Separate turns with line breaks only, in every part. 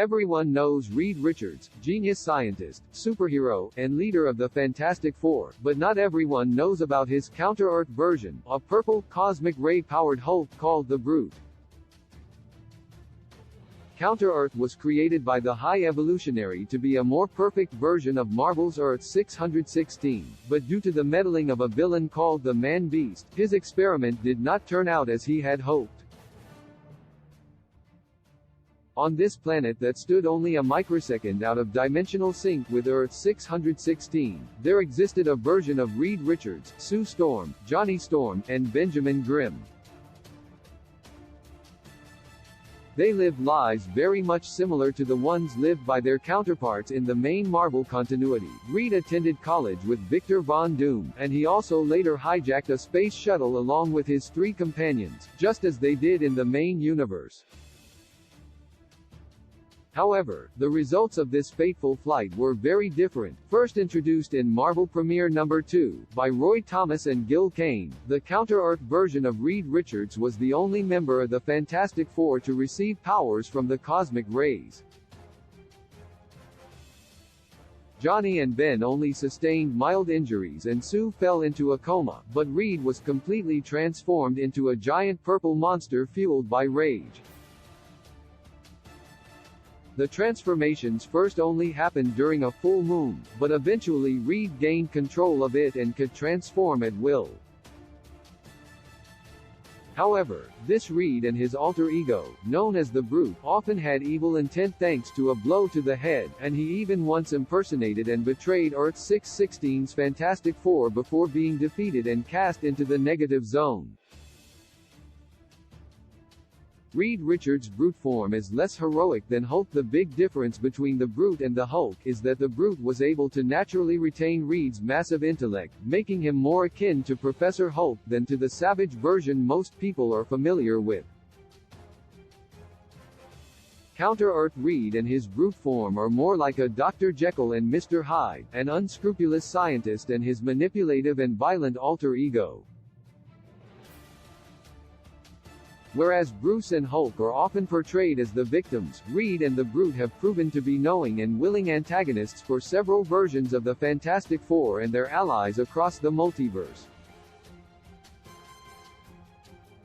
Everyone knows Reed Richards, genius scientist, superhero, and leader of the Fantastic Four, but not everyone knows about his Counter-Earth version, a purple, cosmic ray-powered Hulk called the Brute. Counter-Earth was created by the High Evolutionary to be a more perfect version of Marvel's Earth 616, but due to the meddling of a villain called the Man-Beast, his experiment did not turn out as he had hoped. On this planet that stood only a microsecond out of dimensional sync with Earth 616, there existed a version of Reed Richards, Sue Storm, Johnny Storm, and Benjamin Grimm. They lived lives very much similar to the ones lived by their counterparts in the main Marvel continuity. Reed attended college with Victor Von Doom, and he also later hijacked a space shuttle along with his 3 companions, just as they did in the main universe. However, the results of this fateful flight were very different. First introduced in Marvel Premiere No. 2, by Roy Thomas and Gil Kane, the Counter-Earth version of Reed Richards was the only member of the Fantastic Four to receive powers from the cosmic rays. Johnny and Ben only sustained mild injuries and Sue fell into a coma, but Reed was completely transformed into a giant purple monster fueled by rage. The transformations first only happened during a full moon, but eventually Reed gained control of it and could transform at will. However, this Reed and his alter ego, known as the Brute, often had evil intent thanks to a blow to the head, and he even once impersonated and betrayed Earth 616's Fantastic Four before being defeated and cast into the negative zone. Reed Richards' Brute form is less heroic than Hulk. The big difference between the Brute and the Hulk is that the Brute was able to naturally retain Reed's massive intellect, making him more akin to Professor Hulk than to the savage version most people are familiar with. Counter-Earth Reed and his Brute form are more like a Dr. Jekyll and Mr. Hyde, an unscrupulous scientist and his manipulative and violent alter ego. Whereas Bruce and Hulk are often portrayed as the victims, Reed and the Brute have proven to be knowing and willing antagonists for several versions of the Fantastic Four and their allies across the multiverse.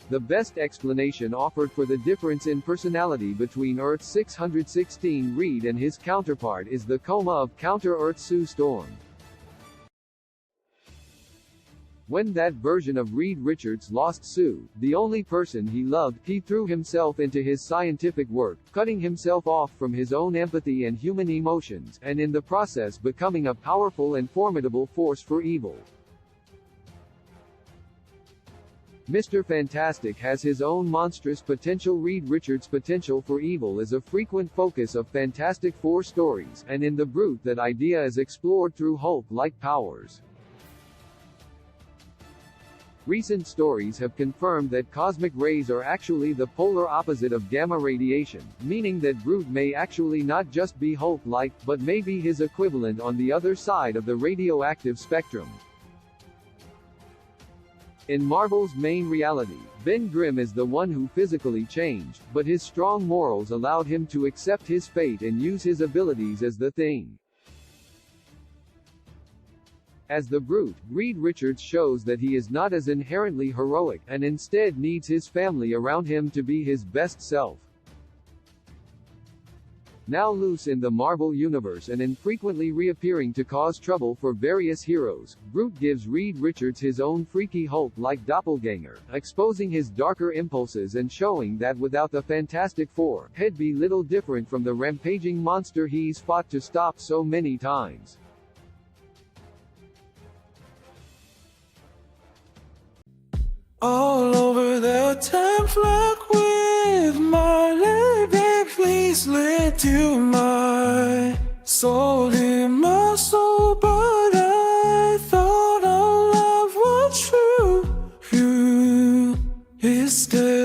The best explanation offered for the difference in personality between Earth 616 Reed and his counterpart is the coma of Counter-Earth Sue Storm. When that version of Reed Richards lost Sue, the only person he loved, he threw himself into his scientific work, cutting himself off from his own empathy and human emotions, and in the process becoming a powerful and formidable force for evil. Mr. Fantastic has his own monstrous potential. Reed Richards' potential for evil is a frequent focus of Fantastic Four stories, and in The Brute that idea is explored through Hulk-like powers. Recent stories have confirmed that cosmic rays are actually the polar opposite of gamma radiation, meaning that Brute may actually not just be Hulk-like, but may be his equivalent on the other side of the radioactive spectrum. In Marvel's main reality, Ben Grimm is the one who physically changed, but his strong morals allowed him to accept his fate and use his abilities as the Thing. As the Brute, Reed Richards shows that he is not as inherently heroic, and instead needs his family around him to be his best self. Now loose in the Marvel Universe and infrequently reappearing to cause trouble for various heroes, Brute gives Reed Richards his own freaky Hulk-like doppelganger, exposing his darker impulses and showing that without the Fantastic Four, he'd be little different from the rampaging monster he's fought to stop so many times.
All over the time flock with my lady, please lead to my soul in my soul, but I thought our love was true. You is dead.